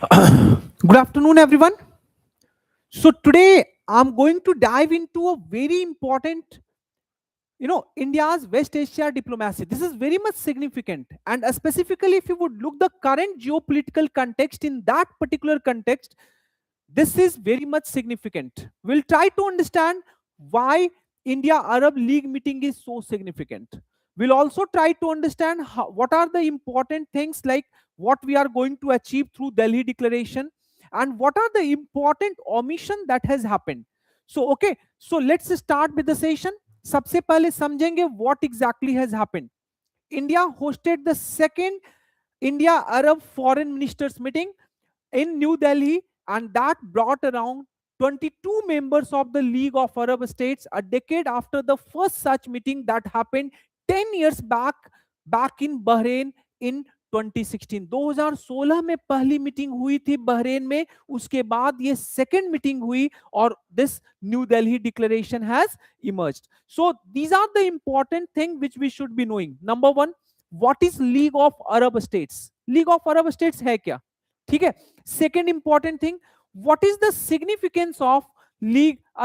Good afternoon, everyone. So today I'm going to dive into a very important, India's West Asia diplomacy. This is very much significant, and specifically, if you would look the current geopolitical context in that particular context, this is very much significant. We'll try to understand why India Arab League meeting is so significant. We'll also try to understand what are the important things like what we are going to achieve through Delhi Declaration and what are the important omission that has happened. So let's start with the session. सबसे पहले समझेंगे what exactly has happened. India hosted the second India Arab Foreign Ministers meeting in New Delhi, and that brought around 22 members of the League of Arab States a decade after the first such meeting that happened 10 years back in Bahrain in 2016. 2016 में पहली meeting हुई थी Bahrain में, उसके बाद ये second meeting हुई और this new Delhi declaration has emerged. So these are the important thing which we should be knowing. Number 1, what is league of Arab states? League of Arab states है क्या? ठीक है. Second important thing, what is the significance of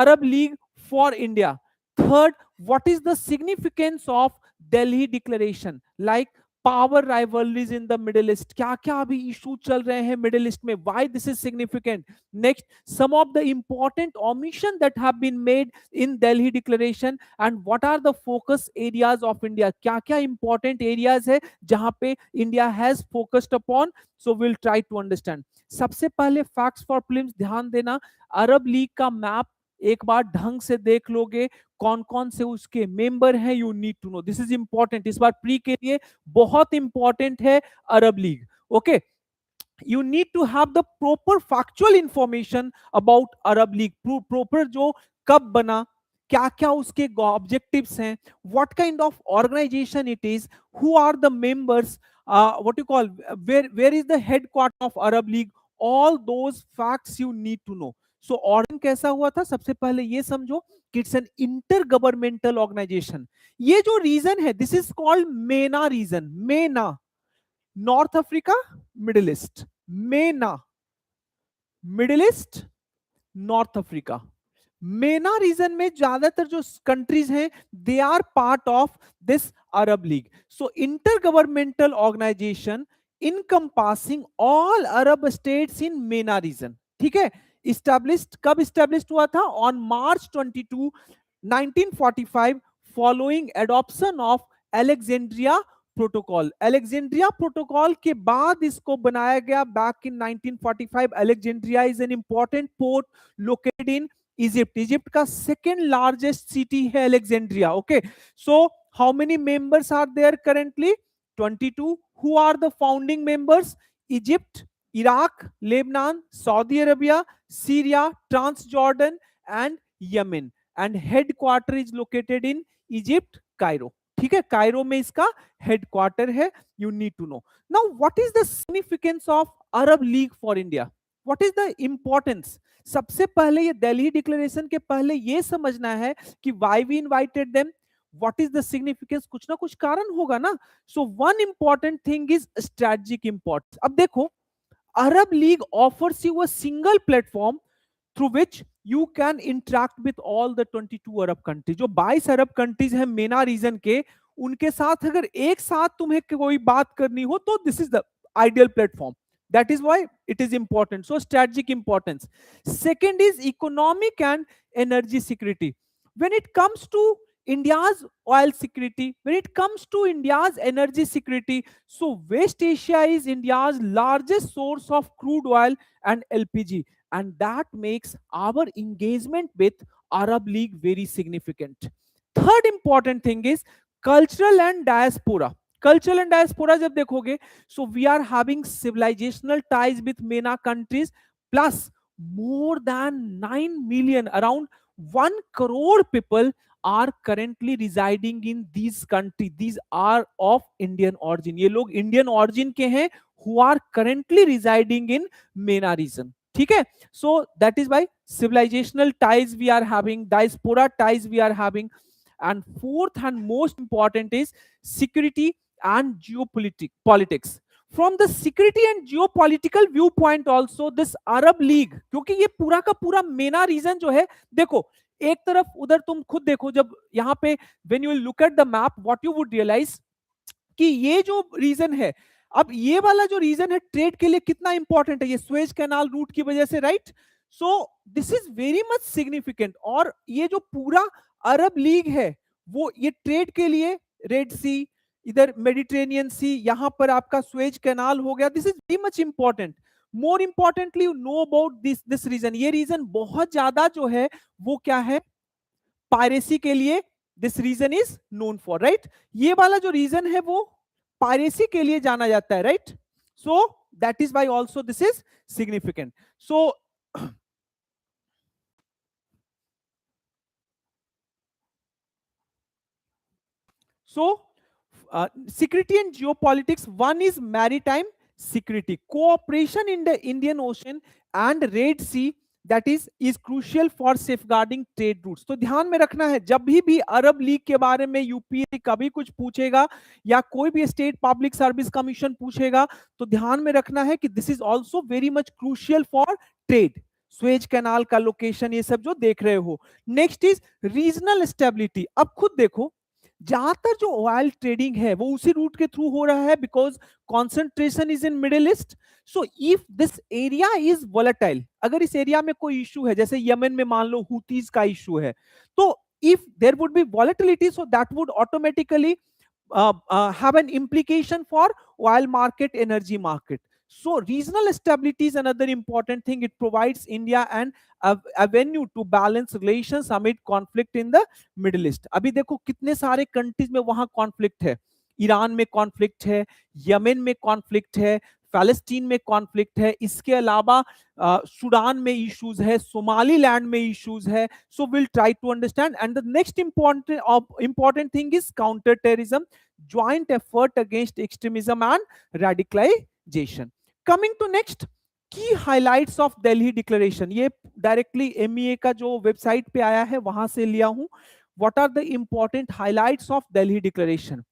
Arab League for India? Third, what is the significance of Delhi Declaration? Like power rivalries in the Middle East, क्या क्या अभी issue चल रहे हैं मिडिल ईस्ट में, why this is significant? Next, some of the important omission that have been made in Delhi Declaration and what are the focus areas of India, क्या क्या important areas है जहां पे India has focused upon. So we'll try to understand. सबसे पहले facts for prelims ध्यान देना, अरब league का मैप एक बार ढंग से देख लोगे, कौन कौन से उसके मेंबर हैं, you need to know. This is important, इस बार प्री के लिए बहुत इंपॉर्टेंट है Arab League. Okay, you need to have the proper factual information about Arab League. Proper जो कब बना, क्या क्या उसके ऑब्जेक्टिव्स हैं, what kind of organization it is, who are the members, what you call, where is the headquarter of Arab League, all those facts you need to know. So organ कैसा हुआ था, सबसे पहले ये समझो कि it's an inter governmental organisation. ये जो रीजन है, this is called MENA region. MENA, North Africa, Middle East. MENA, Middle East, North Africa. MENA region में ज्यादातर जो कंट्रीज हैं, they are part of this Arab league. So inter governmental organisation encompassing all Arab states in MENA region. ठीक है. Established कब established हुआ था? On March 22, 1945, following adoption of Alexandria protocol. Alexandria protocol के बाद इसको बनाया गया back in 1945. Alexandria is an important port located in Egypt. Egypt का सेकेंड लार्जेस्ट सिटी है Alexandria. Okay, so how many members are there currently? 22. Who are the founding members? Egypt, Iraq, Lebanon, Saudi Arabia, Syria, Transjordan, and Yemen. And headquarter is located in Egypt, Cairo. ठीक है, Cairo में इसका headquarter है. You need to know. Now what is the significance of Arab league for India? What is the importance? सबसे पहले ये Delhi declaration के पहले ये समझना है कि why we invited them, what is the significance. कुछ ना कुछ कारण होगा ना. So one important thing is strategic importance. अब देखो, Arab League offers you a single platform through which you can interact with all the 22 Arab countries. जो 22 अरब countries हैं मेना रीजन के, उनके साथ अगर एक साथ तुम्हें कोई बात करनी हो तो this is the ideal platform. That is why it is important. So strategic importance. Second is economic and energy security. When it comes to India's oil security, when it comes to India's energy security, so West Asia is India's largest source of crude oil and LPG, and that makes our engagement with Arab League very significant. Third important thing is cultural and diaspora. Cultural and diaspora जब देखोगे, so we are having civilizational ties with MENA countries, plus more than 9 million, around 1 crore people are currently residing in these countries. These are of Indian origin. ये लोग Indian origin के हैं who are currently residing in MENA region. ठीक है. So that is why civilizational ties we are having, diaspora ties we are having. And fourth and most important is security and geopolitics. From the security and geopolitical view point also this Arab league, क्योंकि ये पूरा का पूरा मेना reason जो है, देखो एक तरफ उधर तुम खुद देखो, जब यहाँ पे when you look at the map what you would realise कि ये जो रीजन है, अब ये वाला जो रीजन है ट्रेड के लिए कितना इंपॉर्टेंट है, ये स्वेज कैनाल रूट की वजह से, right? So this is very much significant. और ये जो पूरा अरब लीग है वो ये ट्रेड के लिए, रेड सी, इधर मेडिटेरेनियन सी, यहां पर आपका स्वेज कैनाल हो गया, this is very much important. More importantly you know about this region, ये रीजन बहुत ज्यादा जो है वो क्या है, पायरेसी के लिए this region is known for, right? ये वाला जो रीजन है वो पायरेसी के लिए जाना जाता है, right? So that is why also this is significant. So security and geopolitics, one is maritime security, cooperation in the Indian Ocean and Red Sea, that is crucial for safeguarding trade routes। तो ध्यान में रखना है, जब भी अरब league के बारे में यूपीएससी कभी कुछ पूछेगा या कोई भी स्टेट पब्लिक सर्विस कमीशन पूछेगा, तो ध्यान में रखना है कि this is also very much crucial for trade. Suez canal का लोकेशन ये सब जो देख रहे हो। Next is regional stability. अब खुद देखो, ज्यादातर जो ऑयल ट्रेडिंग है वो उसी रूट के थ्रू हो रहा है, because concentration is in middle east. So if this area is volatile, अगर इस एरिया में कोई इशू है, जैसे यमन में मान लो हुतीज का इशू है, तो if there would be volatility, so that would automatically have an implication for oil market, energy market. So regional stability is another important thing. It provides India an avenue to balance relations amid conflict in the Middle East. अभी देखो कितने सारे countries में वहां conflict है, Iran में conflict है, Yemen में कॉन्फ्लिक्ट है, फलस्तीन में कॉन्फ्लिक्ट है, इसके अलावा सूडान में इश्यूज है, सोमाली लैंड में इश्यूज है। So will try to understand. And the next important thing is counter terrorism, joint effort against extremism and radicalization. Coming to next, key highlights of Delhi Declaration, ये directly MEA का जो website पे आया है वहां से लिया हूं। What are the important highlights of Delhi Declaration?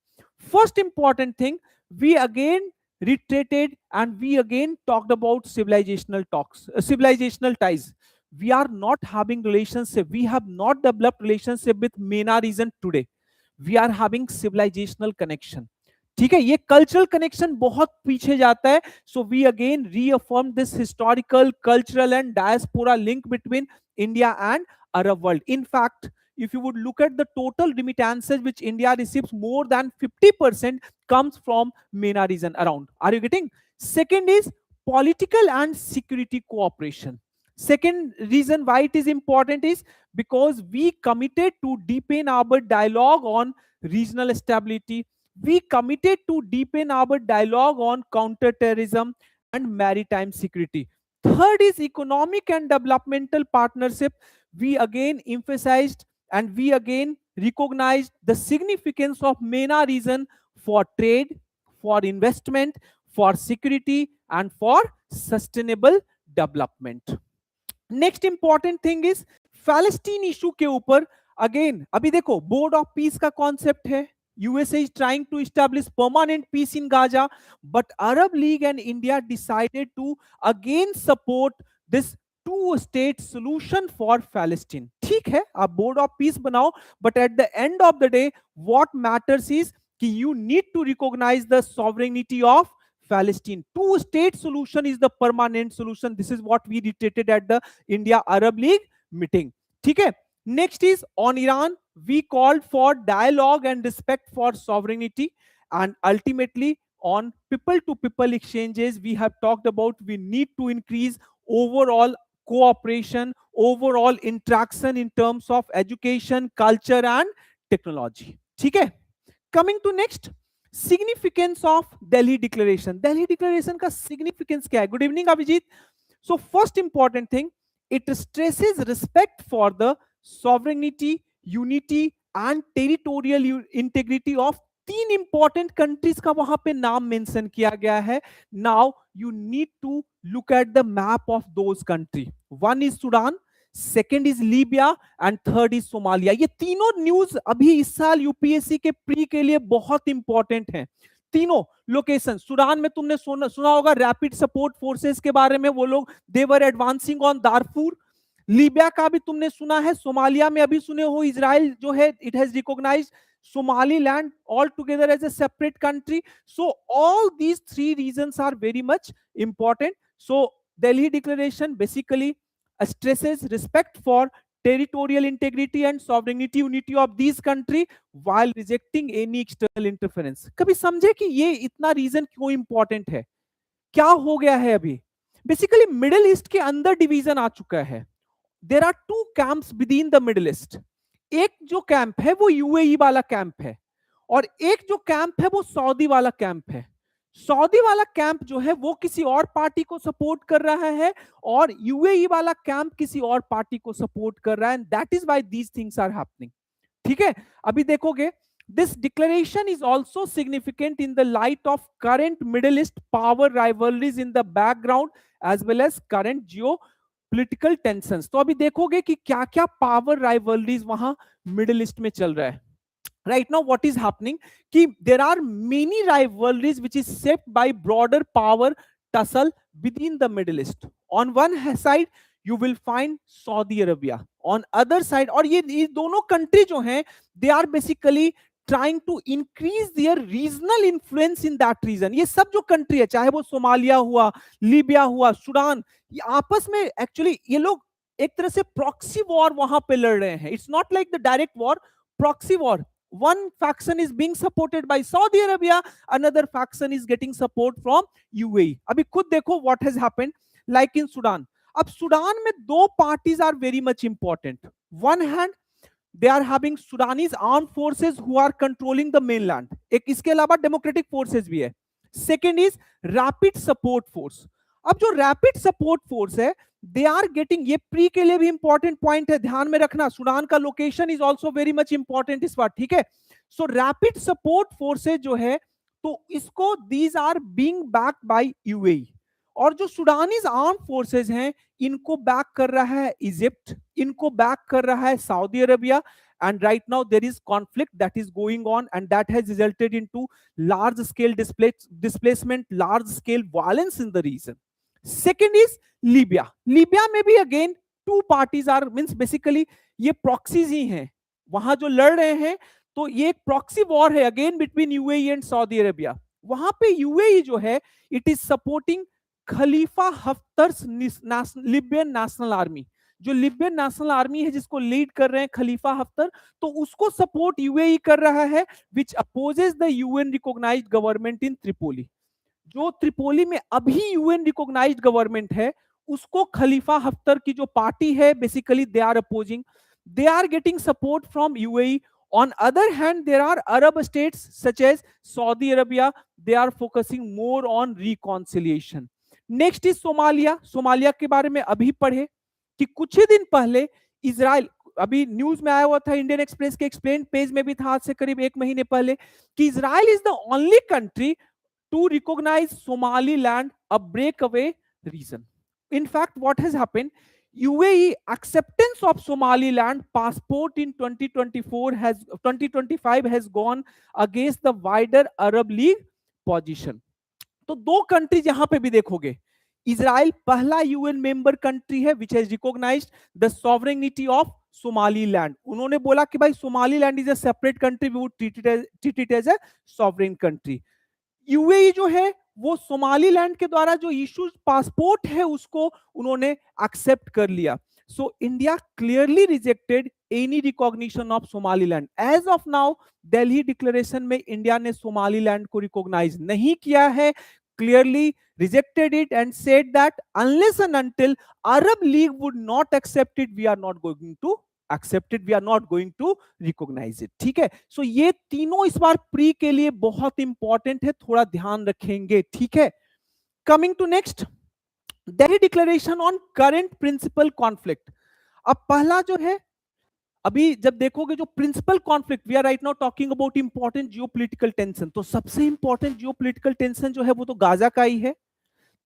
First important thing, we again reiterated and we again talked about civilizational talks, civilizational ties. We are not having relationship, we have not developed relationship with MENA region today. We are having civilisational connection, ठीक है, ये cultural connection बहुत पीछे जाता है। So we again reaffirm this historical, cultural and diaspora link between India and Arab world. In fact, if you would look at the total remittances which India receives, more than 50% comes from MENA region around. Are you getting? Second is political and security cooperation. Second reason why it is important is because we committed to deepen our dialogue on regional stability. We committed to deepen our dialogue on counterterrorism and maritime security. Third is economic and developmental partnership. We again emphasized and we again recognized the significance of MENA region for trade, for investment, for security, and for sustainable development. Next important thing is Palestine issue के ऊपर again, अभी देखो board of peace का concept है, USA is trying to establish permanent peace in Gaza, but Arab League and India decided to again support this two state solution for Palestine. ठीक है, आप board of peace बनाओ, but at the end of the day what matters is कि you need to recognize the sovereignty of Palestine. Two-state solution is the permanent solution. This is what we reiterated at the India-Arab League meeting. ठीक है? Next is on Iran. We called for dialogue and respect for sovereignty. And ultimately, on people-to-people exchanges, we have talked about we need to increase overall cooperation, overall interaction in terms of education, culture, and technology. ठीक है? Coming to next. Significance of Delhi declaration. Delhi declaration का significance क्या है? Good evening Abhijit. So first important thing, it stresses respect for the sovereignty, unity and territorial integrity of तीन important countries का वहां पे नाम मेंशन किया गया है। Now you need to look at the map of those country. One is Sudan, second is Libya and third is Somalia. ये तीनों न्यूज अभी इस साल यूपीएससी के प्री के लिए बहुत इंपॉर्टेंट हैं। तीनों लोकेशन, सूडान में तुमने सुना होगा रैपिड सपोर्ट फोर्सेस के बारे में, वो लोग दे वर एडवांसिंग ऑन दारफूर। लीबिया का भी तुमने सुना है, सोमालिया में अभी सुने हो, इजराइल जो है it has recognised Somaliland all together as a separate country. So all these three reasons are very much important. So Delhi Declaration basically stresses respect for territorial integrity and sovereignty unity of these country while rejecting any external interference. कभी समझे कि ये इतना reason क्यों important है, क्या हो गया है अभी? बेसिकली मिडिल ईस्ट के अंदर डिवीजन आ चुका है। There are two camps within the Middle East. एक जो कैंप है वो यूएई वाला कैंप है, और एक जो कैंप है वो सऊदी वाला कैंप है। सऊदी वाला कैंप जो है वो किसी और पार्टी को सपोर्ट कर रहा है, और यूएई वाला कैंप किसी और पार्टी को सपोर्ट कर रहा है, and that is why these things are happening. ठीक है, अभी देखोगे this declaration is also significant in the light of current Middle East power rivalries in the background as well as current geopolitical tensions। तो अभी देखोगे कि क्या क्या पावर राइवलरीज वहां मिडिल ईस्ट में चल रहा है। Right now what is happening कि there are many rivalries which is shaped by broader power tussle within the Middle East. On one side you will find Saudi Arabia, on other side, और ये दोनों country जो हैं they are basically trying to increase their regional influence in that region। ये सब जो country है, चाहे वो सोमालिया हुआ, लीबिया हुआ, सूडान, ये आपस में एक्चुअली ये लोग एक तरह से प्रॉक्सी वॉर वहां पे लड़ रहे हैं। It's not like the direct war, proxy war. One faction is being supported by Saudi Arabia, another faction is getting support from UAE। अभी खुद देखो what has happened like in Sudan। अब Sudan में दो parties are very much important। One hand they are having Sudanese armed forces who are controlling the mainland, एक इसके अलावा democratic forces भी है। Second is rapid support force। अब जो रैपिड सपोर्ट फोर्स है दे आर गेटिंग, ये प्री के लिए भी इंपॉर्टेंट पॉइंट है, ध्यान में रखना, सूडान का location is also very much important इस बार। ठीक है, सो रैपिड सपोर्ट फोर्सेज जो है तो इसको these are being backed by UAE, और जो सूडानीज आर्म फोर्सेज हैं इनको बैक कर रहा है इजिप्ट, इनको बैक कर रहा है Saudi Arabia, and right now there is conflict that is going on and that has resulted into large scale displacement, large scale violence in the region। Second is Libya। Libya में भी again two parties are means basically ये proxies ही हैं, वहां जो लड़ रहे हैं तो ये एक proxy war है again between UAE and Saudi Arabia। वहां पे UAE जो है it is supporting Khalifa Haftar's Libyan National Army. जो लिबियन नेशनल आर्मी है जिसको लीड कर रहे हैं खलीफा हफ्तर, तो उसको सपोर्ट यूएई कर रहा है, which opposes the UN recognized government in Tripoli. जो त्रिपोली में अभी यूएन रिकॉग्नाइज्ड गवर्नमेंट है उसको खलीफा हफ्तर की जो पार्टी है basically they are opposing, they are getting support from UAE. On other hand, there are Arab states such as Saudi Arabia, they are focusing more on reconciliation। Next is Somalia. Somalia के बारे में अभी पढ़े कि कुछ ही दिन पहले Israel, अभी न्यूज में आया हुआ था, इंडियन एक्सप्रेस के एक्सप्लेन पेज में भी था आज से करीब एक महीने पहले, कि Israel is the only country to recognise Somaliland a break away region. In fact, what has happened, UAE acceptance of Somaliland passport in 2025 has gone against the wider Arab League position। तो दो countries यहां पे भी देखोगे, Israel पहला UN member country है which has recognised the sovereignty of Somaliland. उन्होंने बोला कि भाई Somaliland is a separate country, we would treat it as a sovereign country. UAE जो है वो सोमालीलैंड के द्वारा जो इश्यूज पासपोर्ट है उसको उन्होंने एक्सेप्ट कर लिया। So India clearly rejected any recognition of Somaliland. As of now Delhi declaration में इंडिया ने सोमालीलैंड को रिकॉग्नाइज नहीं किया है, clearly rejected it and said that unless and until Arab League would not accept it, we are not going to accept it, we are not going to recognize it। ठीक है, सो ये तीनों इस बार प्री के लिए बहुत इंपॉर्टेंट है, थोड़ा ध्यान रखेंगे। ठीक है, coming to next, Delhi declaration on current principal conflict. अब पहला जो है, अभी जब देखोगे जो principal conflict, we are right now talking about important geopolitical tension, तो सबसे इंपॉर्टेंट जियोपॉलिटिकल टेंशन जो है वो तो गाजा का ही है।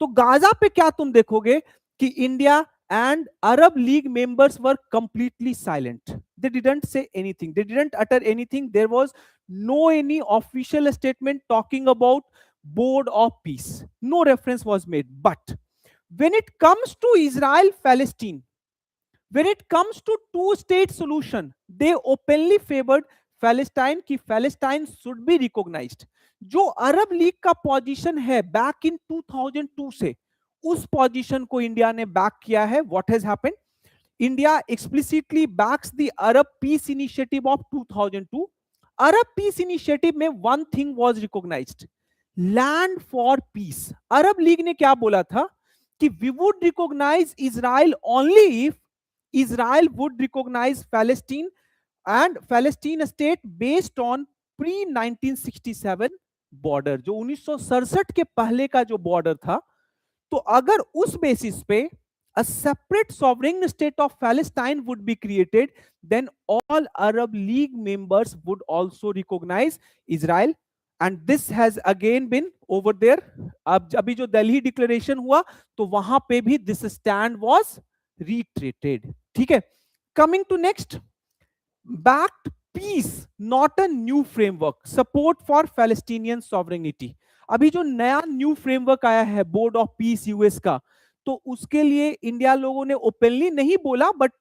तो गाजा पे क्या तुम देखोगे कि India and Arab League members were completely silent. They didn't say anything. They didn't utter anything. There was no any official statement talking about board of peace. No reference was made. But when it comes to Israel Palestine, when it comes to two-state solution, they openly favored Palestine कि Palestine should be recognized. जो अरब league का position है back in 2002 से, उस position को India ने back किया है. What has happened? India explicitly backs the Arab peace initiative of 2002. Arab peace initiative में one thing was recognized, land for peace. Arab League ने क्या बोला था कि we would recognize Israel only if Israel would recognize Palestine and Palestine state based on pre-1967 border, जो 1967 के पहले का जो बॉर्डर था. तो अगर उस बेसिस पे a separate sovereign state of Palestine would be created, then all Arab League members would also recognize Israel. And this has again been over there. अब अभी जो दिल्ली डिक्लेरेशन हुआ तो वहां पे भी this stand was reiterated. ठीक है. Coming to next, backed peace, not a new framework. Support for Palestinian sovereignty. अभी जो नया न्यू फ्रेमवर्क आया है बोर्ड ऑफ पीस यूएस का, तो उसके लिए इंडिया लोगों ने ओपनली नहीं बोला, बट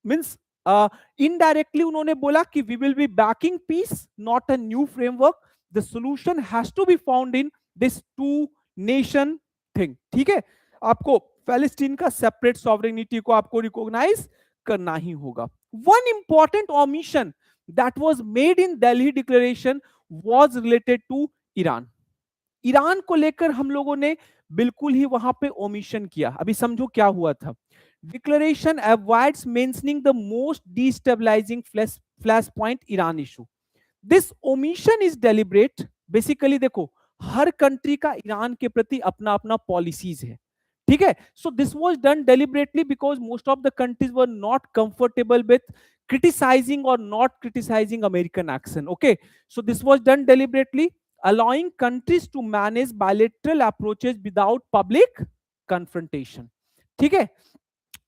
मींस इनडायरेक्टली उन्होंने बोला कि we will be backing peace, not a new framework. The solution has to be found in this two nation thing. ठीक है. आपको पैलेस्टीन का सेपरेट सॉवरेनिटी को आपको रिकॉग्नाइज करना ही होगा. One important omission that was made in Delhi declaration was related to Iran. Iran को लेकर हम लोगों ने बिल्कुल ही वहां पे ओमिशन किया. अभी समझो क्या हुआ था. Declaration avoids mentioning the most destabilising flash point Iran issue. This omission is deliberate. Basically देखो, हर कंट्री का ईरान के प्रति अपना अपना पॉलिसीज है. ठीक है. So this was done deliberately because most of the countries were not comfortable with criticizing or not criticizing American action. Okay, so this was done deliberately, allowing countries to manage bilateral approaches without public confrontation. ठीक है.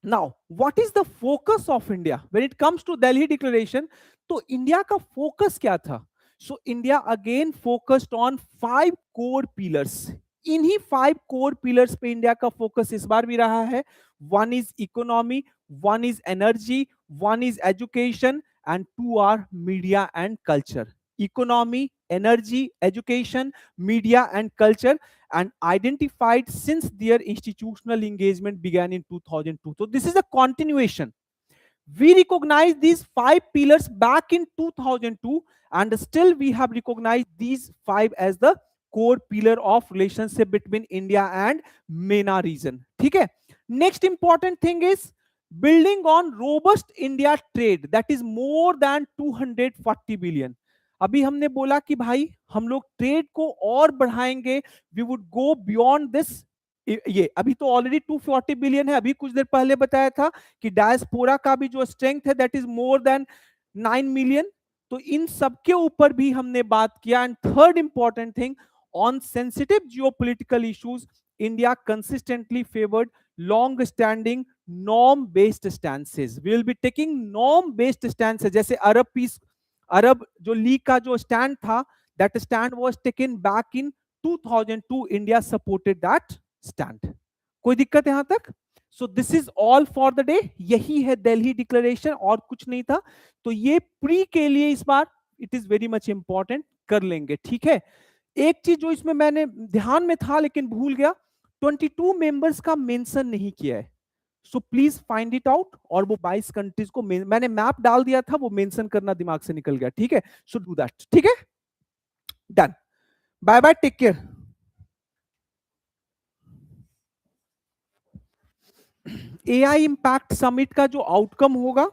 Now, what is the focus of India when it comes to Delhi Declaration? तो India का focus क्या था? So India again focused on 5 core pillars. इन्हीं 5 core pillars पे India का focus इस बार भी रहा है. One is economy, one is energy, one is education and 2 are media and culture. Economy, energy, education, media and culture, and identified since their institutional engagement began in 2002. So this is a continuation. We recognized these 5 pillars back in 2002 and still we have recognized these 5 as the core pillar of relationship between India and MENA region. ठीक है. Next important thing is building on robust India trade that is more than 240 billion. अभी हमने बोला कि भाई हम लोग trade को और बढ़ाएंगे. We would go beyond this. ये अभी तो ऑलरेडी 240 बिलियन है. अभी कुछ देर पहले बताया था कि डायस्पोरा का भी जो स्ट्रेंथ है that is more than 9 million. तो इन सब के ऊपर भी हमने बात किया. And third important thing, on sensitive geopolitical issues, India consistently favored long-standing norm-based stances. We will be taking norm-based stances. जैसे अरब पीस, अरब जो लीग का जो स्टैंड था, that stand was taken back in 2002. India supported that stand. कोई दिक्कत यहां तक? So this is all for the day. यही है दिल्ली डिक्लेरेशन और कुछ नहीं था. तो ये प्री के लिए इस बार it is very much important, कर लेंगे. ठीक है. एक चीज जो इसमें मैंने ध्यान में था लेकिन भूल गया, 22 मेंबर्स का मेंशन नहीं किया है. So please find it out. और वो 22 कंट्रीज को मैंने मैप डाल दिया था, वो मेंशन करना दिमाग से निकल गया. ठीक है. So do that. ठीक है. Done. Bye bye. Take care. AI impact summit का जो आउटकम होगा